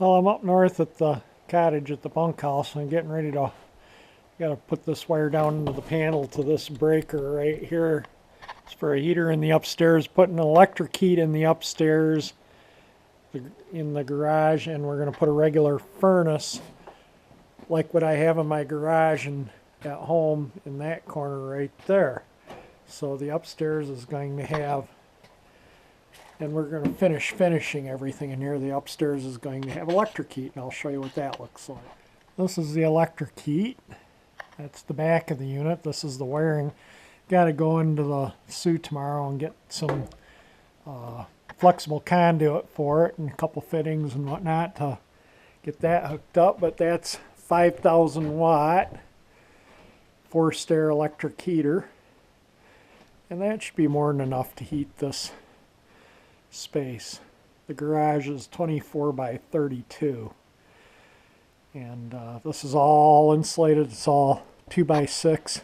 Well, I'm up north at the cottage at the bunkhouse. I'm getting ready to, gotta put this wire down into the panel to this breaker right here. It's for a heater in the upstairs, putting an electric heat in the upstairs, in the garage, and we're gonna put a regular furnace like what I have in my garage and at home in that corner right there. So the upstairs is going to have, and we're going to finishing everything in here. The upstairs is going to have electric heat, and I'll show you what that looks like. This is the electric heat. That's the back of the unit. This is the wiring. Got to go into the Sioux tomorrow and get some flexible conduit for it and a couple fittings and whatnot to get that hooked up. But that's 5,000 watt forced air electric heater, and that should be more than enough to heat this space. The garage is 24 by 32, and this is all insulated. It's all 2 by 6,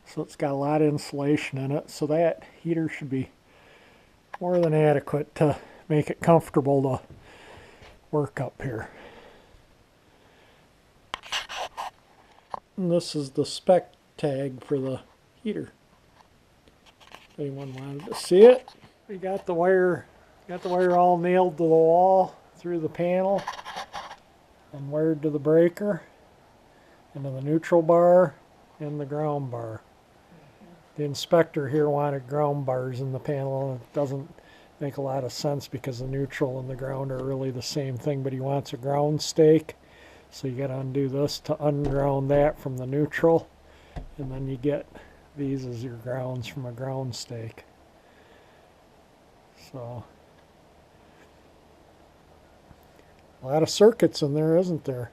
so it's got a lot of insulation in it, so that heater should be more than adequate to make it comfortable to work up here. And this is the spec tag for the heater. If anyone wanted to see it. We got the wire all nailed to the wall through the panel and wired to the breaker and to the neutral bar and the ground bar. The inspector here wanted ground bars in the panel, and it doesn't make a lot of sense because the neutral and the ground are really the same thing, but he wants a ground stake. So you got to undo this to unground that from the neutral, and then you get these as your grounds from a ground stake. So a lot of circuits in there, isn't there?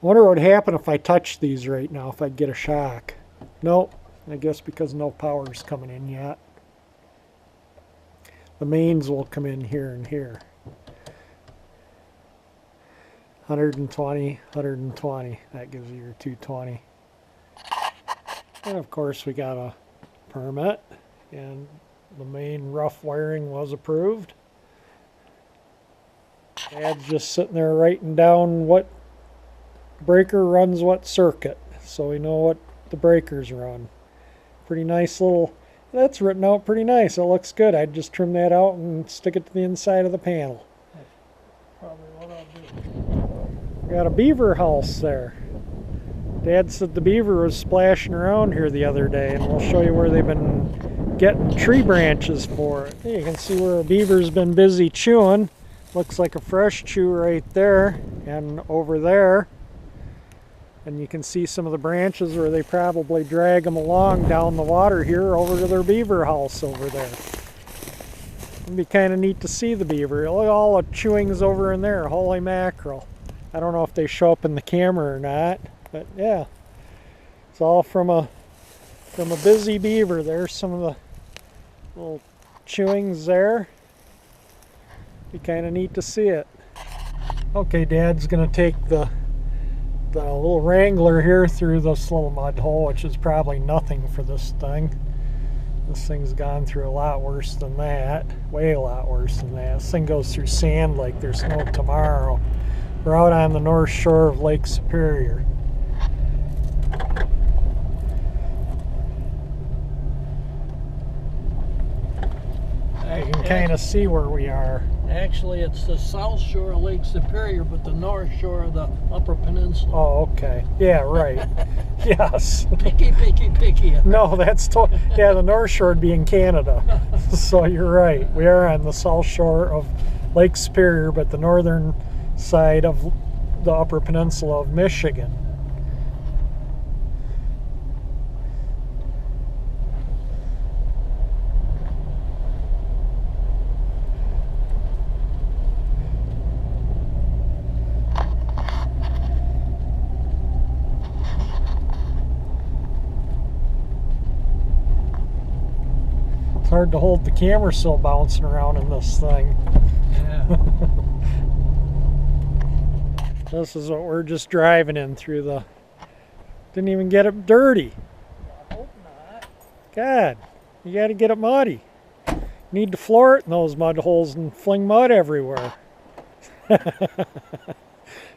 I wonder what would happen if I touched these right now, if I'd get a shock. Nope, I guess because no power's coming in yet. The mains will come in here and here. 120, 120, that gives you your 220. And of course we got a permit, and the main rough wiring was approved. Dad's just sitting there writing down what breaker runs what circuit, so we know what the breakers run. Pretty nice little, that's written out pretty nice. It looks good. I'd just trim that out and stick it to the inside of the panel. That's probably what I'll do. Got a beaver house there. Dad said the beaver was splashing around here the other day, and we'll show you where they've been getting tree branches for it. You can see where a beaver's been busy chewing. Looks like a fresh chew right there and over there. And you can see some of the branches where they probably drag them along down the water here over to their beaver house over there. It'd be kind of neat to see the beaver. Look at all the chewings over in there. Holy mackerel. I don't know if they show up in the camera or not, but yeah. It's all from a busy beaver. There's some of the little chewings there. Be kind of neat to see it. Okay, Dad's gonna take the little Wrangler here through this little mud hole, which is probably nothing for this thing. This thing's gone through a lot worse than that. Way a lot worse than that. This thing goes through sand like there's no tomorrow. We're out on the north shore of Lake Superior. You can kind of see where we are. Actually, it's the south shore of Lake Superior, but the north shore of the Upper Peninsula. Oh, okay. Yeah, right. Yes. Picky. No, that's yeah, the north shore would be in Canada. So you're right. We are on the south shore of Lake Superior, but the northern side of the Upper Peninsula of Michigan. It's hard to hold the camera still bouncing around in this thing. Yeah. This is what we're just driving in through the... Didn't even get it dirty. I hope not. God, you got to get it muddy. Need to floor it in those mud holes and fling mud everywhere.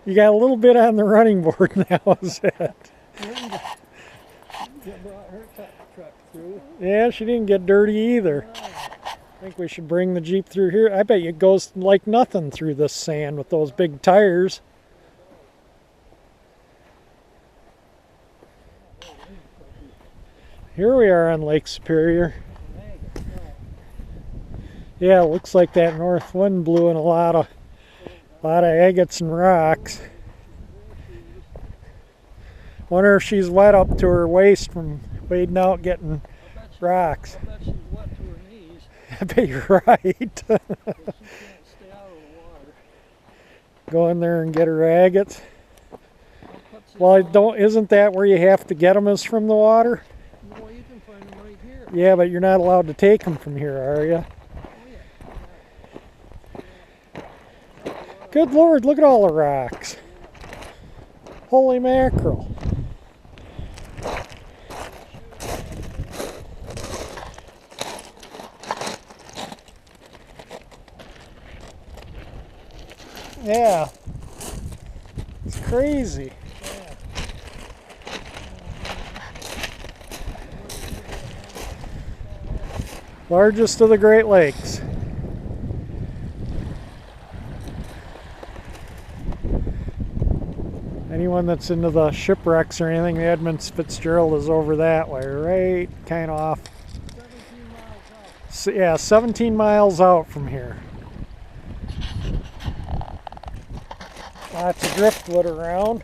You got a little bit on the running board now, is it? Brought her truck through. Yeah, she didn't get dirty either. I think we should bring the Jeep through here. I bet you it goes like nothing through this sand with those big tires. Here we are on Lake Superior. Yeah, it looks like that north wind blew in a lot of agates and rocks. Wonder if she's wet up to her waist from wading out getting rocks. I bet she's wet to her knees. I bet you're right. She can't stay out of the water. Go in there and get her agates. Well, isn't that where you have to get them, is from the water? No, you can find them right here. Yeah, but you're not allowed to take them from here, are you? Good Lord, look at all the rocks. Holy mackerel. Yeah. It's crazy. Largest of the Great Lakes. Anyone that's into the shipwrecks or anything, the Edmunds Fitzgerald is over that way, right? Kind of off. 17 miles out. So, yeah, 17 miles out from here. Lots of driftwood around.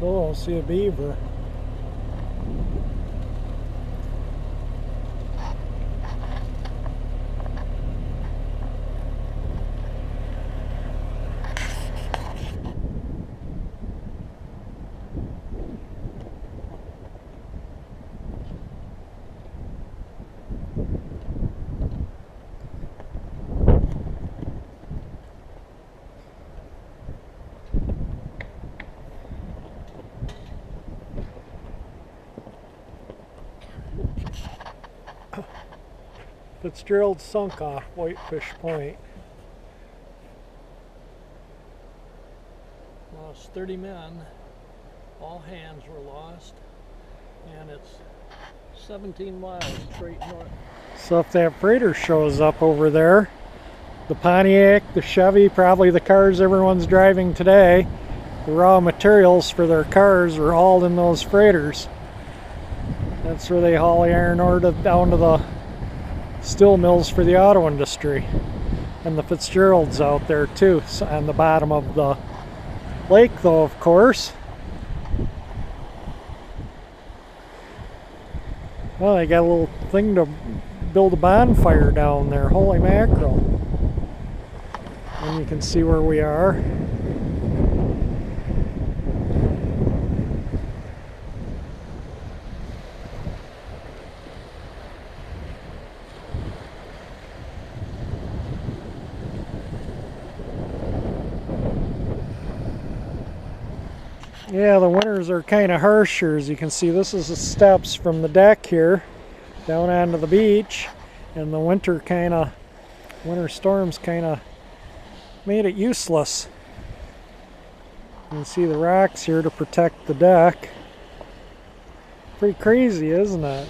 Oh, I see a beaver. Fitzgerald sunk off Whitefish Point. Lost 30 men. All hands were lost. And it's 17 miles straight north. So if that freighter shows up over there, the Pontiac, the Chevy, probably the cars everyone's driving today, the raw materials for their cars are hauled in those freighters. That's where they haul the iron ore down to the steel mills for the auto industry. And the Fitzgerald's out there too, on the bottom of the lake though, of course. Well, they got a little thing to build a bonfire down there. Holy mackerel. And you can see where we are. Yeah, the winters are kind of harsher. As you can see, this is the steps from the deck here down onto the beach, and the winter storms kind of made it useless. You can see the rocks here to protect the deck. Pretty crazy, isn't it?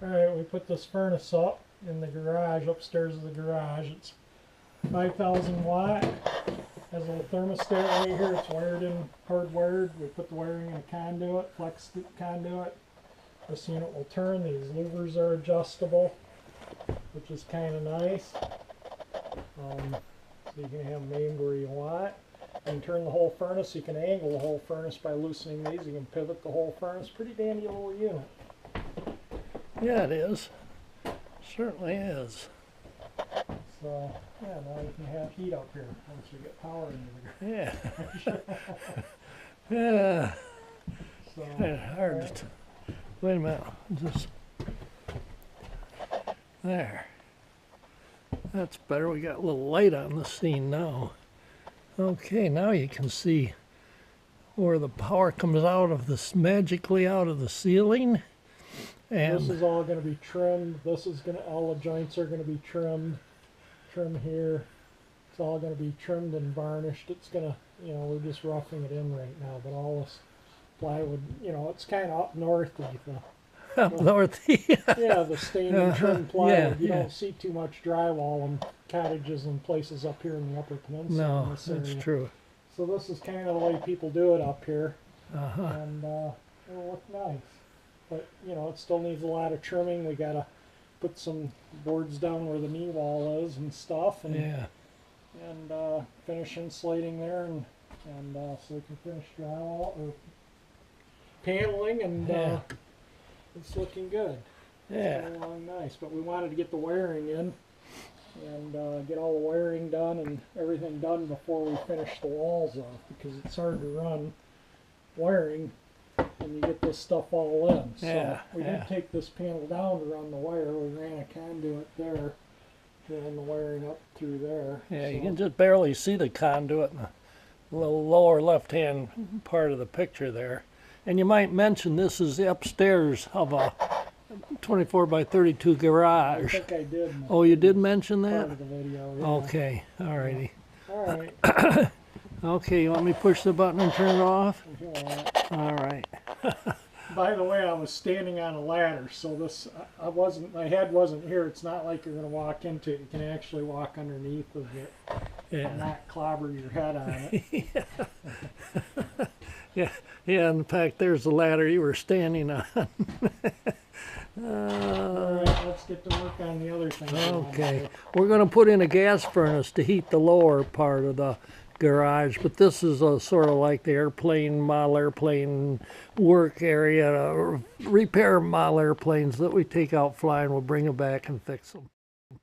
Alright, we put this furnace up in the garage, upstairs of the garage. It's 5,000 watt. Has a little thermostat right here. It's wired in, hardwired. We put the wiring in a conduit, flex conduit. This unit will turn. These louvers are adjustable, which is kind of nice. So you can have them aimed where you want. You can turn the whole furnace. You can angle the whole furnace by loosening these. You can pivot the whole furnace. Pretty dandy little unit. Yeah, it is. Certainly is. So, yeah, now you can have heat up here once we get power into the garage. Yeah. Yeah. So, Hard right. to, wait a minute. Just there. That's better. We got a little light on the scene now. Okay, now you can see where the power comes out of this, magically out of the ceiling. And this is all going to be trimmed. This is going to, all the joints are going to be trimmed. Trim here. It's all going to be trimmed and varnished. It's going to, you know, we're just roughing it in right now, but all this plywood, you know, it's kind of up north, Ethan. up north. Yeah, the stained and trimmed plywood. You yeah. don't see too much drywall in cottages and places up here in the Upper Peninsula. in No, this that's area. true. So this is kind of the way people do it up here, Uh-huh. and it'll look nice. But you know, it still needs a lot of trimming. We gotta put some boards down where the knee wall is and stuff, and Yeah. finish insulating there, and so we can finish drywall or paneling, and Yeah. it's looking good. Yeah. It's going along nice, but we wanted to get the wiring in and get all the wiring done and everything done before we finish the walls off, because it's hard to run wiring when you get this stuff all in. So Yeah, we yeah. did take this panel down to run the wire. We ran a conduit there, ran the wiring up through there. Yeah, you So- can just barely see the conduit in the little lower left-hand part of the picture there. And you might mention this is the upstairs of a 24 by 32 I garage. think I did. Oh, you did mention part that? of the video. Yeah. Okay, alrighty. All right. Okay, you want me to push the button and turn it off? If you want. Alright. By the way, I was standing on a ladder, so this I wasn't. My head wasn't here. It's not like you're going to walk into it. You can actually walk underneath of it and Yeah. not clobber your head on it. Yeah, in fact, there's the ladder you were standing on. All right, let's get to work on the other thing. Okay, we're going to put in a gas furnace to heat the lower part of the garage, but this is a sort of like the model airplane work area, repair model airplanes that we take out flying. We'll bring them back and fix them.